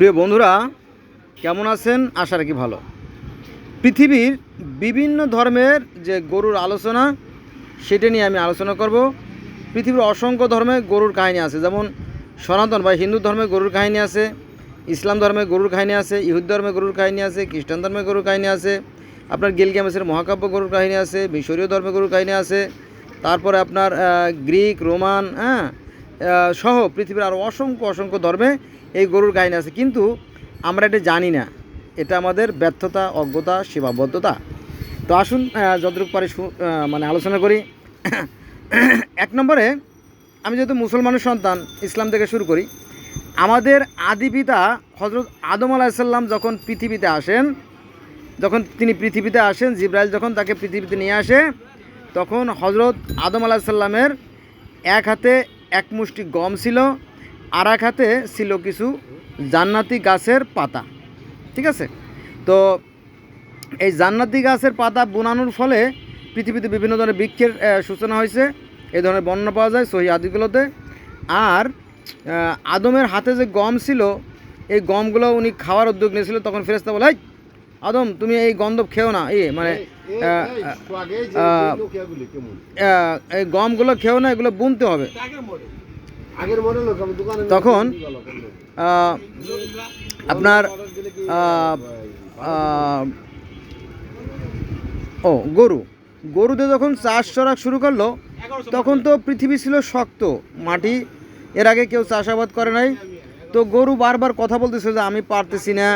প্রিয় বন্ধুরা, কেমন আছেন? আশা রাখি ভালো। পৃথিবীর বিভিন্ন ধর্মের যে গরুর আলোচনা, সেটা নিয়ে আমি আলোচনা করব। পৃথিবীর অসংখ্য ধর্মে গরুর কাহিনী আছে, যেমন সনাতন বা হিন্দু ধর্মে গরুর কাহিনী আছে, ইসলাম ধর্মে গরুর কাহিনী আছে, ইহুদ ধর্মে গরুর কাহিনী আছে, খ্রিস্টান ধর্মে গরুর কাহিনী আছে, আপনার গিলগামেশের মহাকাব্য গরুর কাহিনী আছে, মিশরীয় ধর্মে গরুর কাহিনী আছে, তারপরে আপনার গ্রিক, রোমান, সহ পৃথিবীর আরও অসংখ্য অসংখ্য ধর্মে এই গরুর কাহিনী আছে, কিন্তু আমরা এটা জানি না। এটা আমাদের ব্যর্থতা, অজ্ঞতা, সীমাবদ্ধতা। তো আসুন যতটুকু পারি মানে আলোচনা করি। এক নম্বরে, আমি যেহেতু মুসলমানের সন্তান, ইসলাম থেকে শুরু করি। আমাদের আদি পিতা হজরত আদম আলাইসাল্লাম যখন তিনি পৃথিবীতে আসেন, জিব্রাইল যখন তাকে পৃথিবীতে নিয়ে আসে, তখন হজরত আদম আলাইসাল্লামের এক হাতে এক মুষ্টি গম ছিল, আর এক হাতে ছিল কিছু জান্নাতি গাছের পাতা। ঠিক আছে? তো এই জান্নাতি গাছের পাতা বুনানোর ফলে পৃথিবীতে বিভিন্ন ধরনের বৃক্ষের সূচনা হয়েছে। এই ধরনের বর্ণনা পাওয়া যায় সহিহ হাদিসগুলোতে। আর আদমের হাতে যে গম ছিল, এই গমগুলো উনি খাওয়ার উদ্যোগ নিয়েছিল। তখন ফেরেশতা বলে, আদম, তুমি এই গন্ধব খেও না, এই গমগুলো খেও না, এগুলো বুনতে হবে। তখন আপনার গরুতে যখন চাষ করা শুরু করলো, তখন তো পৃথিবী ছিল শক্ত মাটি, এর আগে কেউ চাষাবাদ করে নাই। তো গরু বারবার কথা বলতেছে যে আমি পারতেছি না,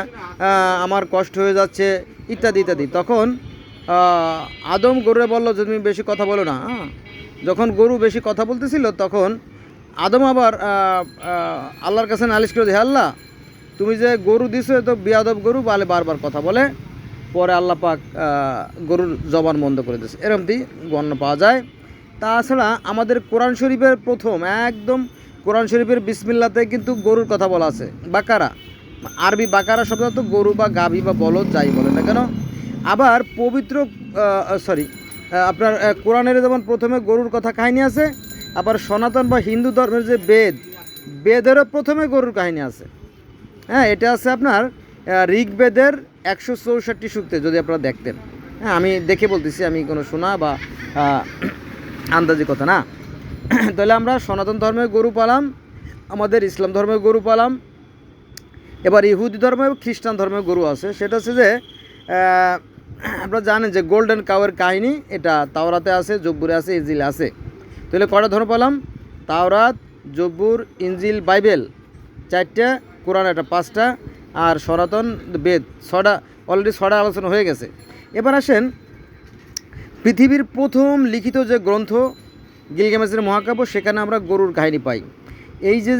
আমার কষ্ট হয়ে যাচ্ছে, ইত্যাদি ইত্যাদি। তখন আদম গরুরে বলল যে তুমি বেশি কথা বলো না। যখন গরু বেশি কথা বলতেছিল, তখন আদম আবার আল্লাহর কাছে নালিশ করে, হে আল্লাহ, তুমি যে গরু দিছো তো বিয়াদব গরু, বলে বারবার কথা বলে। পরে আল্লাহ পাক গরুর জবান বন্ধ করে দিয়েছে, এরকমটি বর্ণনা পাওয়া যায়। তাছাড়া আমাদের কোরআন শরীফের প্রথম একদম কোরআন শরীফের বিসমিল্লাতে কিন্তু গরুর কথা বলা আছে। বাকারা, আরবি বাকারা শব্দ তো গরু বা গাভী বা বলদ যাই বলে না কেন। আবার পবিত্র আপনার কোরআনের যেমন প্রথমে গরুর কথা কাহিনী আছে, আবার সনাতন বা হিন্দু ধর্মের যে বেদেরও প্রথমে গরুর কাহিনী আছে। এটা আছে আপনার ঋগ্বেদের 164 সূক্তে, যদি আপনারা দেখতেন। আমি দেখে বলতেছি, আমি কোনো শোনা বা আন্দাজি কথা না। তাহলে আমরা সনাতন ধর্মে গরু পালাম, আমাদের ইসলাম ধর্মে গরু পালাম। এবার ইহুদি ধর্মে, খ্রিস্টান ধর্মে গরু আছে। সেটা হচ্ছে যে আপনারা জানেন যে গোল্ডেন কাউয়ের কাহিনী, এটা তাওরাতে আছে, জব্বুরে আছে, ইনজিলে আছে। তাহলে কটা ধর্ম পেলাম? তাওরাত, জব্বুর, ইনজিল, বাইবেল 4টা, কোরআন এটা 5টা, আর সনাতন বেদ 6টা। অলরেডি 6টা আলোচনা হয়ে গেছে। এবার আসেন, পৃথিবীর প্রথম লিখিত যে গ্রন্থ গিলগামেশের মহাকাব্য, সেখানে আমরা গরুর কাহিনী পাই। এই যে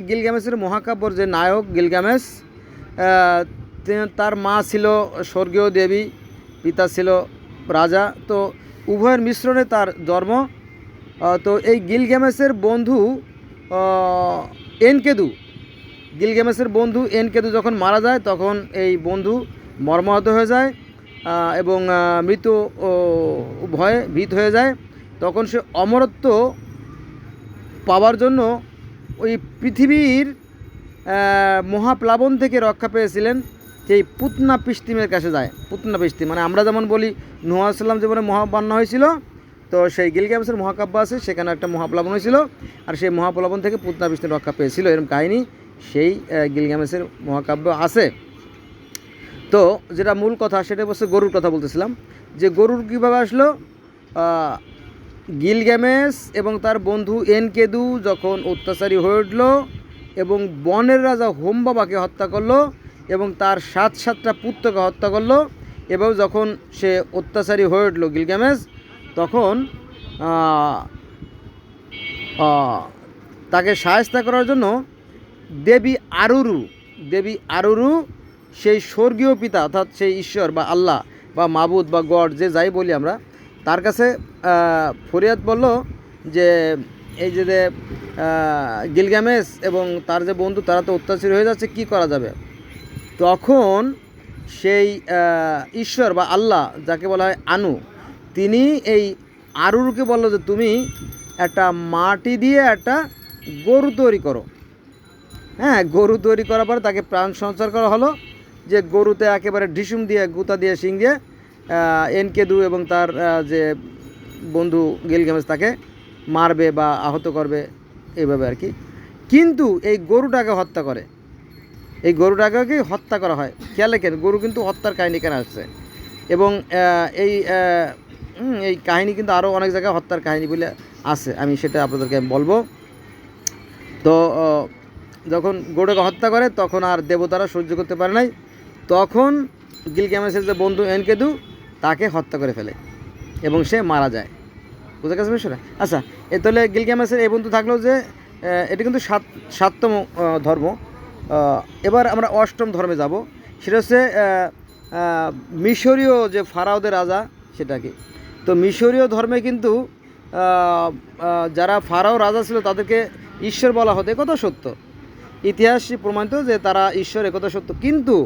গিলগামেশের মহাকাব্যর যে নায়ক গিলগামেশ, তার মা ছিল স্বর্গীয় দেবী, পিতা ছিল রাজা। তো উভয়ের মিশ্রণে তার জন্ম। তো এই গিলগামেশের বন্ধু এনকেদু যখন মারা যায়, তখন এই বন্ধু মর্মাহত হয়ে যায় এবং মৃত্যু ভয়ে ভীত হয়ে যায়। তখন সে অমরত্ব পাওয়ার জন্য ওই পৃথিবীর মহাপ্লাবন থেকে রক্ষা পেয়েছিলেন, সেই পুতনা পিস্তিমের কাছে যায়। পুতনা পিস্তিম মানে আমরা যেমন বলি নূহ আলাইহিস সালাম জীবনে মহাবন্যা হয়েছিল, তো সেই গিলগামেশের মহাকাব্য আছে, সেখানে একটা মহাপ্লাবন হয়েছিল, আর সেই মহাপ্লাবন থেকে পুতনা পিস্তিম রক্ষা পেয়েছিল, এরকম কাহিনী সেই গিলগামেশের মহাকাব্য আছে। তো যেটা মূল কথা, সেটা হচ্ছে গরুর কথা বলতেছিলাম, যে গরুর কীভাবে আসলো। গিলগামেশ এবং তার বন্ধু এনকেদু যখন অত্যাচারী হয়ে উঠল এবং বনের রাজা হোমবাবাকে হত্যা করলো এবং তার 7টা পুত্রকে হত্যা করলো, এবং যখন সে অত্যাচারী হয়ে উঠল গিলগামেশ, তখন তাকে সাহায্য করার জন্য দেবী আরুরু সেই স্বর্গীয় পিতা, অর্থাৎ সেই ঈশ্বর বা আল্লাহ বা মাবুদ বা গড, যে যাই বলি আমরা, তার কাছে ফরিয়াদ বলল যে এই যে গিলগামেশ এবং তার যে বন্ধু, তারা তো অত্যাচারী হয়ে যাচ্ছে, কি করা যাবে। তখন সেই ঈশ্বর বা আল্লাহ, যাকে বলা হয় আনু, তিনি এই আরুরুকে বলল যে তুমি একটা মাটি দিয়ে একটা গরু তৈরি করো। হ্যাঁ, গরু তৈরি করার পরে তাকে প্রাণ সঞ্চার করা হলো, যে গরুতে একেবারে ঢিসুম দিয়ে গুতা দিয়ে শিং দিয়ে এনকেদু এবং তার যে বন্ধু গিলগামেশ তাকে মারবে বা আহত করবে এইভাবে আর কি। কিন্তু এই গরুটাকে হত্যা করে, এই গরুটাকে হত্যা করা হয়। খেয়াল রাখেন, গরু কিন্তু হত্যার কাহিনী কেন আসছে, এবং এই কাহিনী কিন্তু আরও অনেক জায়গায় হত্যার কাহিনী বলে আছে, আমি সেটা আপনাদেরকে বলবো। তো যখন গরুটাকে হত্যা করে তখন আর দেবতারা সহ্য করতে পারে নাই, তখন গিলগামেশের যে বন্ধু এনকেদু তাকে হত্যা করে ফেলে এবং সে মারা যায়। বুঝা গেছে বিষয়টা? আচ্ছা, তাহলে গিলগামেশের এই বন্ধু থাকলো যে এটা কিন্তু সাততম ধর্ম। এবার আমরা অষ্টম ধর্মে যাব, সেটা হচ্ছে মিশরীয় যে ফারাওদের রাজা, সেটা কি। তো মিশরীয় ধর্মে কিন্তু যারা ফারাও রাজা ছিল তাদেরকে ঈশ্বর বলা হতো, একথা সত্য, ইতিহাস প্রমাণিত যে তারা ঈশ্বর, একথা সত্য। কিন্তু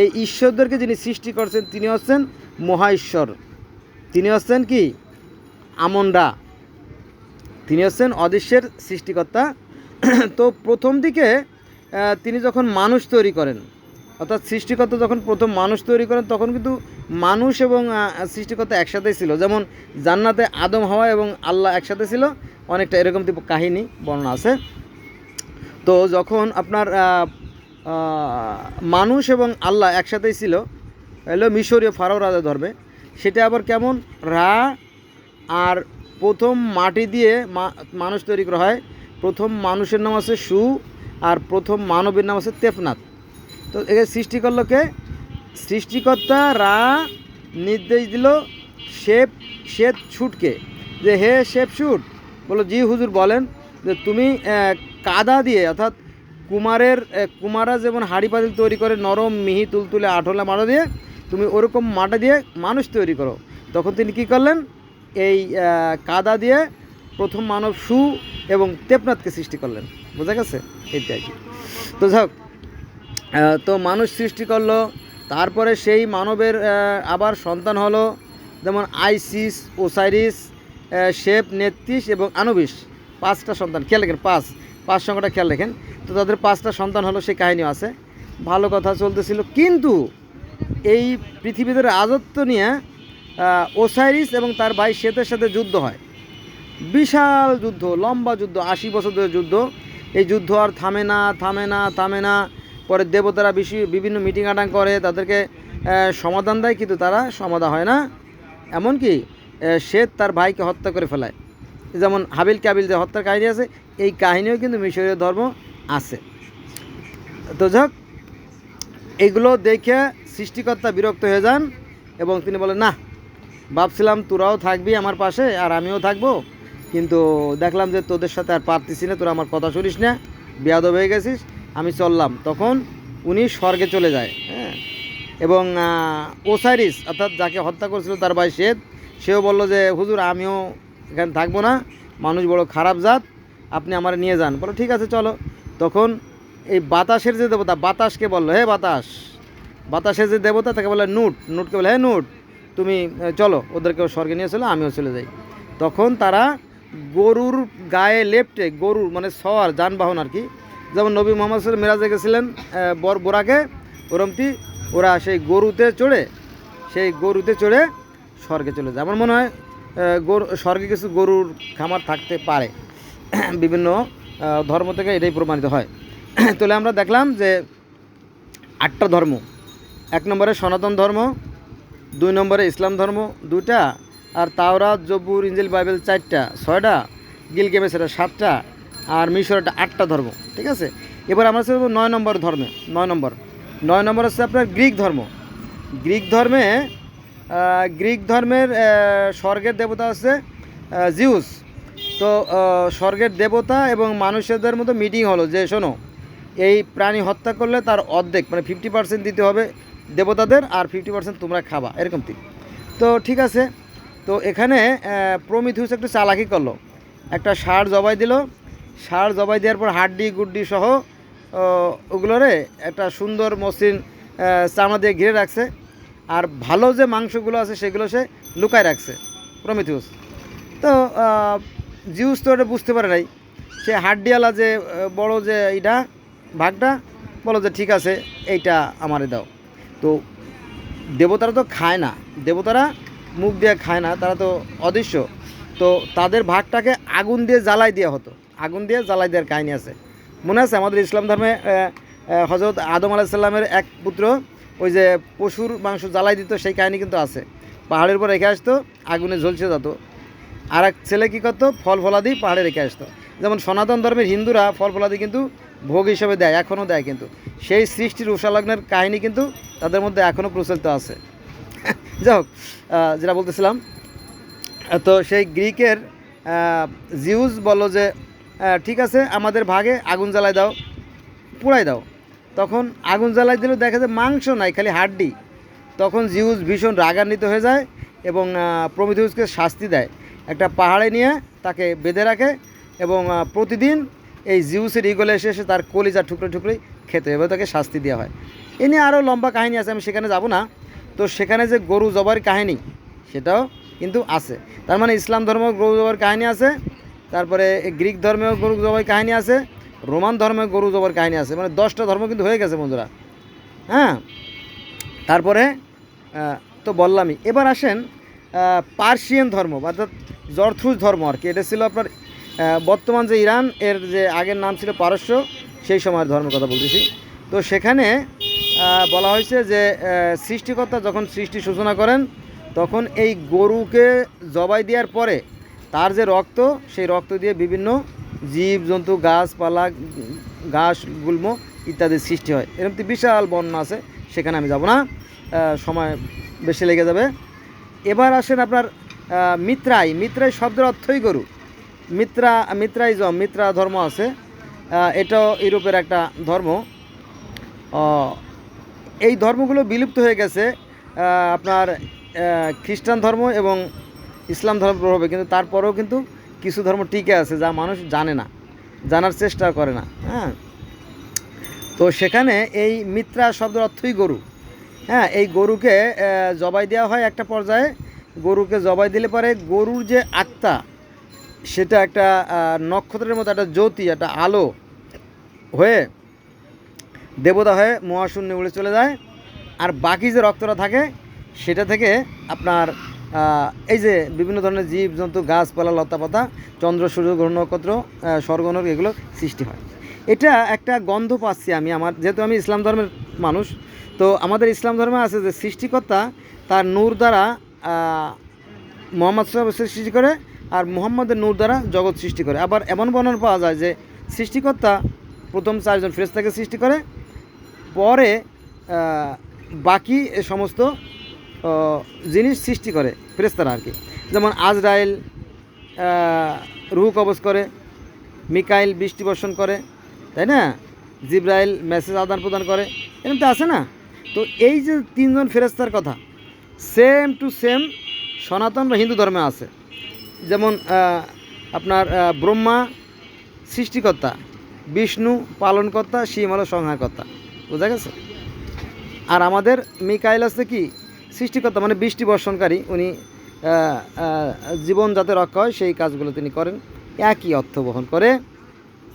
এই ঈশ্বরদেরকে যিনি সৃষ্টি করছেন তিনি হচ্ছেন মহা ঈশ্বর, তিনি হচ্ছেন কি আমনরা, তিনি হচ্ছেন অদৃশ্যের সৃষ্টিকর্তা। তো প্রথম দিকে তিনি যখন মানুষ তৈরি করেন, অর্থাৎ সৃষ্টিকর্তা যখন প্রথম মানুষ তৈরি করেন, তখন কিন্তু মানুষ এবং সৃষ্টিকর্তা একসাথেই ছিল। যেমন জান্নাতে আদম হাওয়া এবং আল্লাহ একসাথে ছিল, অনেকটা এরকম type কাহিনী বর্ণনা আছে। তো যখন আপনার মানুষ এবং আল্লাহ একসাথেই ছিল, হলো মিশরীয় ফারাও রাজা ধর্মে, সেটা আবার কেমন আর প্রথম মাটি দিয়ে মানুষ তৈরি করা হয়। প্রথম মানুষের নাম আছে সু, আর প্রথম মানবের নাম আছে তেফনাথ। তো এখানে সৃষ্টি করলো কে? সৃষ্টিকর্তা রা নির্দেশ দিল শেপ শুটকে, যে হে শেপ শুট, বলো জি হুজুর বলেন, যে তুমি কাদা দিয়ে, অর্থাৎ কুমারা যেমন হাঁড়ি পাতিল তৈরি করে নরম মিহি তুলতুলে আঠলা মাটা দিয়ে, তুমি ওরকম মাটা দিয়ে মানুষ তৈরি করো। তখন তিনি কী করলেন? এই কাদা দিয়ে প্রথম মানব সু এবং তেপনাথকে সৃষ্টি করলেন। বোঝা গেছে? এইটাই কি। তো যাক, তো মানুষ সৃষ্টি করলো, তারপরে সেই মানবের আবার সন্তান হলো, যেমন আইসিস, ওসাইরিস, শেপ, নেত্রিস এবং আনুবিস, 5টা সন্তান। খেয়াল রাখেন, পাঁচ সংখ্যাটা খেয়াল রাখেন। তো তাদের 5টা সন্তান হলো, সেই কাহিনীও আছে। ভালো কথা চলতেছিল, কিন্তু এই পৃথিবীতে রাজত্ব নিয়ে ওসাইরিস এবং তার ভাই শেতের সাথে যুদ্ধ হয়, বিশাল যুদ্ধ, লম্বা যুদ্ধ, 80 বছর ধরে যুদ্ধ। এই যুদ্ধ আর থামে না। পরে দেবতারা বিভিন্ন মিটিং আটাং করে, তাদেরকে সমাধান দেয়, কিন্তু তারা সমাধান হয় না। এমনকি শেত তার ভাইকে হত্যা করে ফেলায়, যেমন হাবিল কাবিল যে হত্যার কাহিনী আছে, এই কাহিনীও কিন্তু মিশরীয় ধর্ম আছে। তো যাক, এগুলো দেখে সৃষ্টিকর্তা বিরক্ত হয়ে যান এবং তিনি বলেন, না, ভাবছিলাম তোরাও থাকবি আমার পাশে আর আমিও থাকবো, কিন্তু দেখলাম যে তোদের সাথে আর পারতেছি না, তোরা আমার কথা শুনিস না, বেয়াদব হয়ে গেছিস, আমি চললাম। তখন উনি স্বর্গে চলে যায়। হ্যাঁ, এবং ওসাইরিস, অর্থাৎ যাকে হত্যা করেছিল তার ভাই শেত, সেও বলল যে হুজুর আমিও এখানে থাকবো না, মানুষ বড় খারাপ জাত, আপনি আমার নিয়ে যান। বলো ঠিক আছে চলো। তখন এই বাতাসের যে দেবতা, বাতাসকে বললো, হে বাতাসের যে দেবতা তাকে বলে নুটকে বলে, হে নুট, তুমি চলো, ওদেরকেও স্বর্গে নিয়ে চলো, আমিও চলে যাই। তখন তারা গরুর গায়ে লেপ্টে, গরুর মানে সওয়ার যানবাহন আর কি, যেমন নবী মোহাম্মদ সাল্লাল্লাহু আলাইহি ওয়াসাল্লাম মেরাজে গেছিলেন বোরাকে, ওরমটি ওরা সেই গরুতে চড়ে স্বর্গে চলে যায়। আমার মনে হয় স্বর্গে কিছু গরুর খামার থাকতে পারে, বিভিন্ন ধর্ম থেকে এটাই প্রমাণিত হয়। তাহলে আমরা দেখলাম যে 8টা ধর্ম। 1 নম্বরে সনাতন ধর্ম, 2 নম্বরে ইসলাম ধর্ম 2টা, আর তাওরাত, জবুর, ইনজিল, বাইবেল 4টা, 6টা, গিলগামেশ 7টা, আর মিশর 8টা ধর্ম। ঠিক আছে, এবার আমরা চলব 9 নম্বর ধর্মে। 9 নম্বর হচ্ছে আপনার গ্রিক ধর্ম। গ্রিক ধর্মের স্বর্গের দেবতা হচ্ছে জিউস। তো স্বর্গের দেবতা এবং মানুষদের মতো মিটিং হলো যে শোনো, এই প্রাণী হত্যা করলে তার অর্ধেক মানে 50% দিতে হবে দেবতাদের, আর 50% তোমরা খাবা, এরকম ঠিক। তো ঠিক আছে, তো এখানে প্রমিথিউস একটু চালাকি করলো, একটা ষাঁড় জবাই দিল। ষাঁড় জবাই দেওয়ার পর হাড্ডি গুড্ডি সহ ওগুলোরে একটা সুন্দর মসৃণ চামড়া দিয়ে ঘিরে রাখছে, আর ভালো যে মাংসগুলো আছে সেগুলো সে লুকায় রাখছে প্রমিথিউস। তো জিউস তো এটা বুঝতে পারে নাই, সে হাড্ডিওয়ালা যে বড় যে এটা ভাগটা বলো যে ঠিক আছে এইটা আমারে দাও। তো দেবতারা তো খায় না, দেবতারা মুখ দিয়ে খায় না, তারা তো অদৃশ্য। তো তাদের ভাগটাকে আগুন দিয়ে জ্বালাই দেওয়া হতো, আগুন দিয়ে জ্বালাই দেওয়ার কাহিনী আছে। মনে আছে আমাদের ইসলাম ধর্মে হজরত আদম আলাইহিস সালামের এক পুত্র ওই যে পশুর মাংস জ্বালাই দিত, সেই কাহিনী কিন্তু আছে। পাহাড়ের উপর রেখে আসতো, আগুনে ঝলসে যেত। আর এক ছেলে কী করতো, ফল ফলাদি পাহাড়ে রেখে আসতো। যেমন সনাতন ধর্মের হিন্দুরা ফল ফলাদি কিন্তু ভোগ হিসেবে দেয়, এখনও দেয়, কিন্তু সেই সৃষ্টির উষালগ্নের কাহিনী কিন্তু তাদের মধ্যে এখনও প্রচলিত আছে। যাই হোক, যেটা বলতেছিলাম, তো সেই গ্রিকের জিউস বলল যে ঠিক আছে আমাদের ভাগে আগুন জ্বালাই দাও, পুড়াই দাও। তখন আগুন জ্বালাই দিলেও দেখা যায় মাংস নাই, খালি হাড্ডি। তখন জিউস ভীষণ রাগান্বিত হয়ে যায় এবং প্রমিথিউসকে শাস্তি দেয়, একটা পাহাড়ে নিয়ে তাকে বেঁধে রাখে এবং প্রতিদিন এই জিউসের ইগলে এসে এসে তার কলিজা টুকরো টুকরোই খেতে, এবার তাকে শাস্তি দেওয়া হয়। এ নিয়ে আরও লম্বা কাহিনী আছে, আমি সেখানে যাব না। তো সেখানে যে গরু জবার কাহিনী সেটাও কিন্তু আছে। তার মানে ইসলাম ধর্ম গরু জবার কাহিনী আছে, তারপরে গ্রিক ধর্মেও গরু জবার কাহিনী আছে, রোমান ধর্মে গরু জবার কাহিনী আছে। মানে 10টা ধর্ম কিন্তু হয়ে গেছে বন্ধুরা। হ্যাঁ, তারপরে তো বললামই। এবার আসেন পার্সিয়ান ধর্ম, অর্থাৎ জরথ্রুজ ধর্ম আর কি। এটা ছিল আপনার বর্তমান যে ইরান, এর যে আগের নাম ছিল পারস্য, সেই সময়ের ধর্মের কথা বলতেছি। তো সেখানে বলা হয়েছে যে সৃষ্টিকর্তা যখন সৃষ্টি সূচনা করেন, তখন এই গরুকে জবাই দেওয়ার পরে তার যে রক্ত, সেই রক্ত দিয়ে বিভিন্ন জীব জন্তু, গাছপালা, ঘাস, গুল্ম ইত্যাদির সৃষ্টি হয়। এরকম বিশাল বর্ণনা আছে, সেখানে আমি যাব না, সময় বেশি লেগে যাবে। এবার আসেন আপনার মিত্রাই। মিত্রাই শব্দের অর্থই গরু। মিত্রাইজম, মিত্রা ধর্ম আছে, এটাও ইউরোপের একটা ধর্ম। এই ধর্মগুলো বিলুপ্ত হয়ে গেছে আপনার খ্রিস্টান ধর্ম এবং ইসলাম ধর্ম প্রভাবে, কিন্তু তারপরেও কিন্তু কিছু ধর্ম টিকে আছে যা মানুষ জানে না, জানার চেষ্টা করে না। হ্যাঁ, তো সেখানে এই মিত্রা শব্দের অর্থই গরু। হ্যাঁ, এই গরুকে জবাই দেওয়া হয় একটা পর্যায়ে। গরুকে জবাই দিলে পরে গরুর যে আত্মা, সেটা একটা নক্ষত্রের মতো একটা জ্যোতি, একটা আলো হয়ে দেবতা হয়ে মহাশূন্যে উড়ে চলে যায়। আর বাকি যে রক্তটা থাকে সেটা থেকে আপনার এই যে বিভিন্ন ধরনের জীব জন্তু, গাছপালা, লতাপাতা, চন্দ্র, সূর্য, গ্রহ, নক্ষত্র, স্বর্গনরক, এগুলো সৃষ্টি হয়। এটা একটা গন্ধ পাচ্ছি আমি, আমার যেহেতু আমি ইসলাম ধর্মের মানুষ। তো আমাদের ইসলাম ধর্মে আছে যে সৃষ্টিকর্তা তার নূর দ্বারা মোহাম্মদ সাল্লাল্লাহু আলাইহি ওয়াসাল্লাম সৃষ্টি করে, আর মুহাম্মদের নূর দ্বারা জগৎ সৃষ্টি করে। আবার এমন বর্ণনা পাওয়া যায় যে সৃষ্টিকর্তা প্রথম 4 জন ফেরেশতাকে সৃষ্টি করে, পরে বাকি সমস্ত জিনিস সৃষ্টি করে ফেরেশতারা আর কি। যেমন আজরাইল রূহ কবজ করে, মিকাইল বৃষ্টি বর্ষণ করে, তাই না, জিব্রাইল মেসেজ আদান প্রদান করে, এরকম তো আছে না। তো এই যে 3 জন ফেরেশতার কথা সেম টু সেম সনাতন বা হিন্দু ধর্মে আছে। যেমন আপনার ব্রহ্মা সৃষ্টিকর্তা, বিষ্ণু পালনকর্তা, শিব হলো সংহারকর্তা, বোঝা গেছে। আর আমাদের মিকাইল আছে কি, সৃষ্টিকর্তা, মানে বৃষ্টি বর্ষণকারী। উনি জীবন যাতে রক্ষা হয় সেই কাজগুলো তিনি করেন, একই অর্থ বহন করে।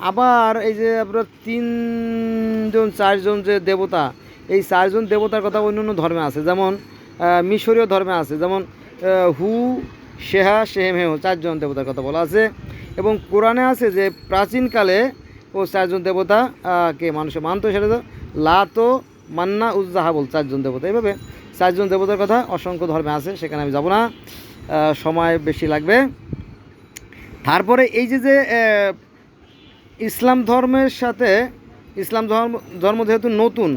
আবার এই যে আপনার 3 জন 4 জন যে দেবতা, এই 4 জন দেবতার কথা অন্য অন্য ধর্মে আছে। যেমন মিশরীয় ধর্মে আছে, যেমন হু, শেহা, শেহেমেহ, 4 জন দেবতার কথা বলা আছে। এবং কোরআনে আছে যে প্রাচীনকালে ও 4 জন দেবতা কে মানুষে মানত, সেটা তো লাতো, মান্না, উজ্জাহাবল, 4 জন দেবতা। এইভাবে 4 জন দেবতার কথা অসংখ্য ধর্মে আছে, সেখানে আমি যাব না, সময় বেশি লাগবে। তারপরে এই যে ইসলাম ধর্মের সাথে, ইসলাম ধর্ম যেহেতু নতুন,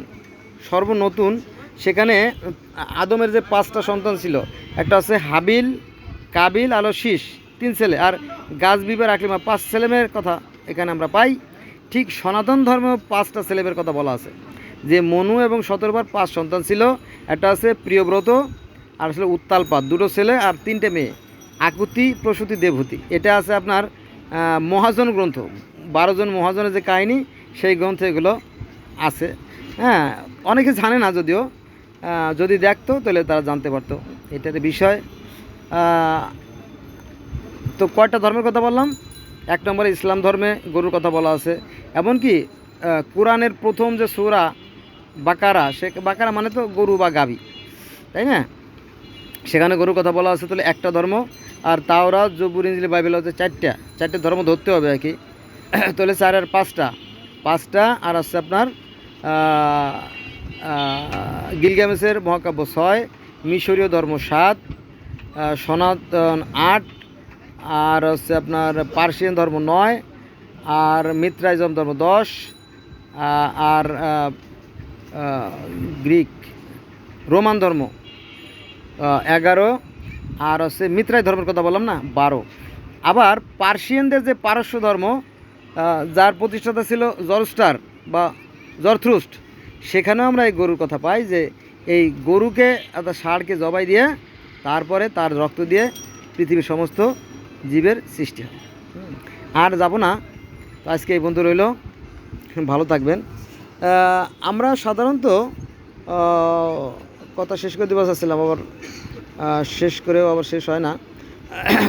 সর্বনতুন, সেখানে আদমের যে 5টা সন্তান ছিল, একটা আছে হাবিল, কাবিল, আলো শীষ, 3 ছেলে, আর গাছবিবার, আকলিমা, 5 ছেলেমেয়ের কথা এখানে আমরা পাই। ঠিক সনাতন ধর্মেও 5টা ছেলেমেয়ের কথা বলা আছে, যে মনু এবং 17বার 5 সন্তান ছিল। একটা আছে প্রিয়ব্রত, আর ছিল উত্তালপাত, 2টো ছেলে আর 3টে মেয়ে, আকুতি, প্রসূতি, দেবহূতি। এটা আছে আপনার মহাজন গ্রন্থ, 12 জন মহাজনের যে কাহিনী, সেই গ্রন্থে এগুলো আছে। হ্যাঁ, অনেকে জানে না, যদিও যদি দেখতো তাহলে তারা জানতে পারতো এটার বিষয়। তো কয়টা ধর্মের কথা বললাম? 1 নম্বরে ইসলাম ধর্মে গরুর কথা বলা আছে। এমনকি কোরআনের প্রথম যে সূরা বাকারা, সে বাকারা মানে তো গরু বা গাভী, তাই না? সেখানে গরুর কথা বলা আছে। তাহলে একটা ধর্ম, আর তাওরাত, জবুর, ইনজিল, বাইবেল হচ্ছে চারটে ধর্ম ধরতে হবে আর কি। তাহলে 4 আর 5টা, আর আছে আপনার গিলগামেশের মহাকাব্য 6, মিশরীয় ধর্ম 7, সনাতন 8, আর হচ্ছে আপনার পার্সিয়ান ধর্ম 9, আর মিত্রাইজম ধর্ম 10, আর গ্রিক রোমান ধর্ম 11, আর হচ্ছে মিত্রাই ধর্মের কথা বললাম না 12। আবার পার্সিয়ানদের যে পারস্য ধর্ম, যার প্রতিষ্ঠাতা ছিল জরস্টার বা জরথ্রুস্ট, সেখানেও আমরা এই গরুর কথা পাই যে এই গরুকে অর্থাৎ ষাঁড়কে জবাই দিয়ে তারপরে তার রক্ত দিয়ে পৃথিবীর সমস্ত জীবের সৃষ্টি হয়। আর যাব না, তো আজকে এই বন্ধু রইল, ভালো থাকবেন। আমরা সাধারণত কথা শেষ করে দিবস আসছিলাম, আবার শেষ করেও আবার শেষ হয় না,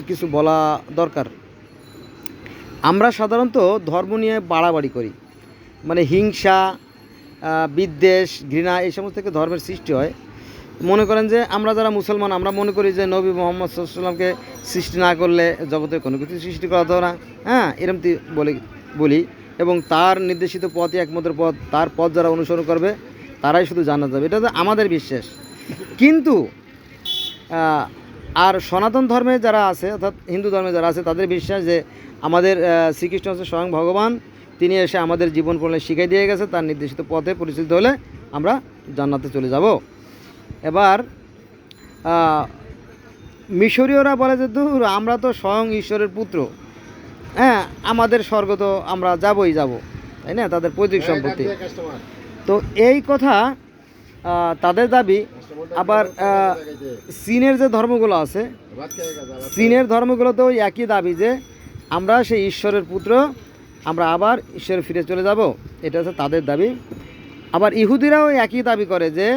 কিছু বলা দরকার। আমরা সাধারণত ধর্ম নিয়ে বাড়াবাড়ি করি, মানে হিংসা, বিদ্বেষ, ঘৃণা, এই সমস্ত থেকে ধর্মের সৃষ্টি হয়। মনে করেন যে আমরা যারা মুসলমান, আমরা মনে করি যে নবী মোহাম্মদ সাল্লাল্লাহু আলাইহি ওয়াসাল্লামকে সৃষ্টি না করলে জগতে কোনো কিছু সৃষ্টি করা হতো না, হ্যাঁ, এরকম বলি। এবং তার নির্দেশিত পথই একমাত্র পথ, তার পথ যারা অনুসরণ করবে তারাই শুধু জান্নাত যাবে, এটা তো আমাদের বিশ্বাস। কিন্তু আর সনাতন ধর্মে যারা আছে, অর্থাৎ হিন্দু ধর্মে যারা আছে, তাদের বিশ্বাস যে আমাদের শ্রীকৃষ্ণ হচ্ছে স্বয়ং ভগবান, তিনি এসে আমাদের জীবন প্রণালী শিখিয়ে দিয়ে গেছে, তার নির্দেশিত পথে পরিচালিত হলে আমরা জান্নাতে চলে যাব। এবার মিশরীয়রা বলে যে দূর, আমরা তো স্বয়ং ঈশ্বরের পুত্র, হ্যাঁ, আমাদের স্বর্গ তো আমরা যাবই যাব, তাই না? তাদের পৈতৃক সম্পত্তি। তো এই কথা তাদের দাবি। আবার চীনের যে ধর্মগুলো আছে, চীনের ধর্মগুলোতেও একই দাবি যে আমরা সেই ঈশ্বরের পুত্র, আমরা আবার ঈশ্বরে ফিরে চলে যাব, এটা হচ্ছে তাদের দাবি। আবার ইহুদিরাও একই দাবি করে যে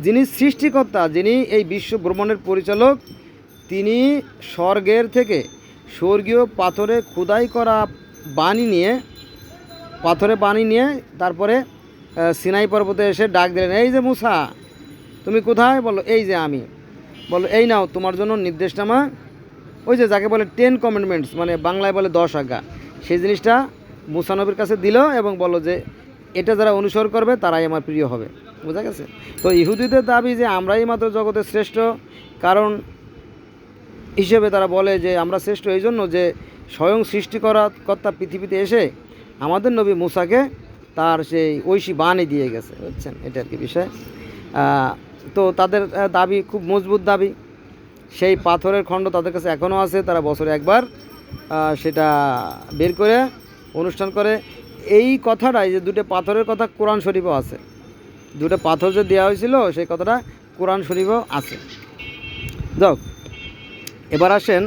যিনি সৃষ্টিকর্তা, যিনি এই বিশ্ব ভ্রমণের পরিচালক, তিনি স্বর্গের থেকে স্বর্গীয় পাথরে খোদাই করা বাণী নিয়ে তারপরে সিনাই পর্বতে এসে ডাক দিলেন, এই যে মুসা, তুমি কোথায়? বলো এই যে আমি। বলো এই নাও তোমার জন্য নির্দেশনামা, ওই যে যাকে বলে 10 কমেন্ডমেন্টস, মানে বাংলায় বলে 10 আজ্ঞা, সেই জিনিসটা মুসা নবীর কাছে দিল এবং বলল যে এটা যারা অনুসরণ করবে তারাই আমার প্রিয় হবে। বোঝা গেছে? তো ইহুদিদের দাবি যে আমরাই মাত্র জগতের শ্রেষ্ঠ, কারণ হিসেবে তারা বলে যে আমরা শ্রেষ্ঠ এই জন্য যে স্বয়ং সৃষ্টিকর্তা পৃথিবীতে এসে আমাদের নবী মুসাকে তার সেই ঐশী বাণী দিয়ে গেছে, বুঝছেন? এটা আর কি বিষয়। তো তাদের দাবি খুব মজবুত দাবি। সেই পাথরের খণ্ড তাদের কাছে এখনও আছে, তারা বছরে একবার সেটা বের করে অনুষ্ঠান করে। এই কথাটাই যে দুটো পাথরের কথা কোরআন শরীফও আছে, দুটো পাথর যে দেওয়া হয়েছিল সেই কথাটা কোরআন শরীফও আছে। যাক, এবার আসেন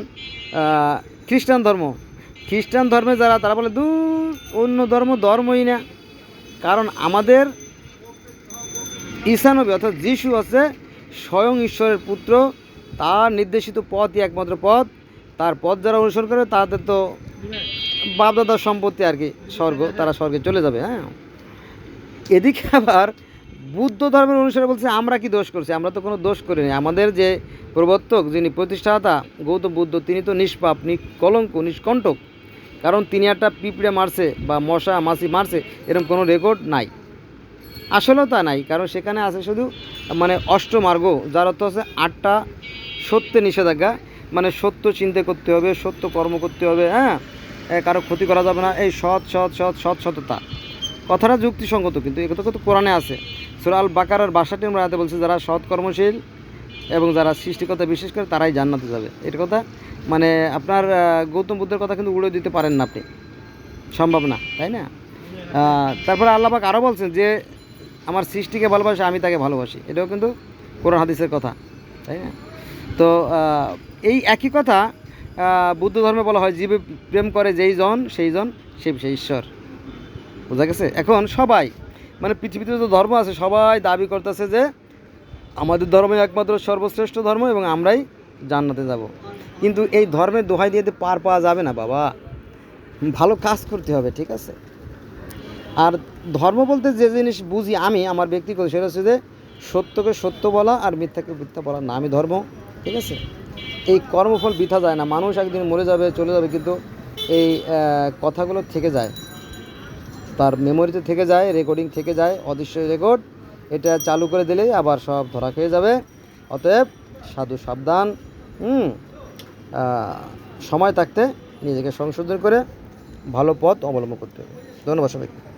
খ্রিস্টান ধর্মে যারা, তারা বলে দূর, অন্য ধর্মই না, কারণ আমাদের ঈসা নবী অর্থাৎ যিশু আছে স্বয়ং ঈশ্বরের পুত্র, তার নির্দেশিত পথই একমাত্র পথ, তার পথ যারা অনুসরণ করে তাদের তো বাপদাদার সম্পত্তি আর কি স্বর্গ, তারা স্বর্গে চলে যাবে। হ্যাঁ, এদিকে আবার বুদ্ধ ধর্মের অনুসারে বলছে আমরা কি দোষ করছি? আমরা তো কোনো দোষ করিনি। আমাদের যে প্রবর্তক, যিনি প্রতিষ্ঠাতা গৌতম বুদ্ধ, তিনি তো নিষ্পাপ, নিষ্কলঙ্ক, নিষ্কণ্টক, কারণ তিনি একটা পিঁপড়ে মারছে বা মশা মাছি মারছে এরকম কোনো রেকর্ড নাই। আসলেও তা নাই, কারণ সেখানে আছে শুধু মানে অষ্টমার্গ, যার অর্থ হচ্ছে 8টা সত্যে নিষেধাজ্ঞা, মানে সত্য চিন্তা করতে হবে, সত্য কর্ম করতে হবে, হ্যাঁ, কারো ক্ষতি করা যাবে না, এই সততা কথাটা যুক্তিসঙ্গত, কিন্তু এই কথা তো কোরআনে আছে। সূরা আল বাকারার 62 নম্বর আয়াতে বলছে যারা সৎ কর্মশীল এবং যারা সৃষ্টিকর্তা বিশেষ করে তারাই জান্নাতে যাবে। এর কথা মানে আপনার গৌতম বুদ্ধের কথা কিন্তু উড়ে দিতে পারেন না আপনি, সম্ভব না, তাই না? তারপরে আল্লাহ পাক আরও বলছেন যে আমার সৃষ্টিকে ভালোবাসে, আমি তাকে ভালোবাসি, এটাও কিন্তু কোরআন হাদিসের কথা, তাই না? তো এই একই কথা বুদ্ধ ধর্মে বলা হয়, জীবে প্রেম করে যেই জন সেই ঈশ্বর। বোঝা গেছে? এখন সবাই মানে পৃথিবীতে যে ধর্ম আছে সবাই দাবি করতেছে যে আমাদের ধর্মই একমাত্র সর্বশ্রেষ্ঠ ধর্ম এবং আমরাই জান্নাতে যাব। কিন্তু এই ধর্মের দোহাই দিয়ে পার পাওয়া যাবে না বাবা, ভালো কাজ করতে হবে, ঠিক আছে? আর ধর্ম বলতে যে জিনিস বুঝি আমি আমার ব্যক্তিগত, সেটা হচ্ছে যে সত্যকে সত্য বলা আর মিথ্যাকে মিথ্যা বলা না, আমি ধর্ম। ঠিক আছে, এই কর্মফল বৃথা যায় না, মানুষ একদিন মরে যাবে চলে যাবে, কিন্তু এই কথাগুলো থেকে যায়, তার মেমোরিতে থেকে যায়, রেকর্ডিং থেকে যায়, অদৃশ্য রেকর্ড। এটা চালু করে দিলেই আবার সব ধরা খেয়ে যাবে। অতএব সাধু সাবধান। হুম সময় থাকতে নিজেকে সংশোধন করে ভালো পথ অবলম্বন করতে হবে। ধন্যবাদ সবাইকে।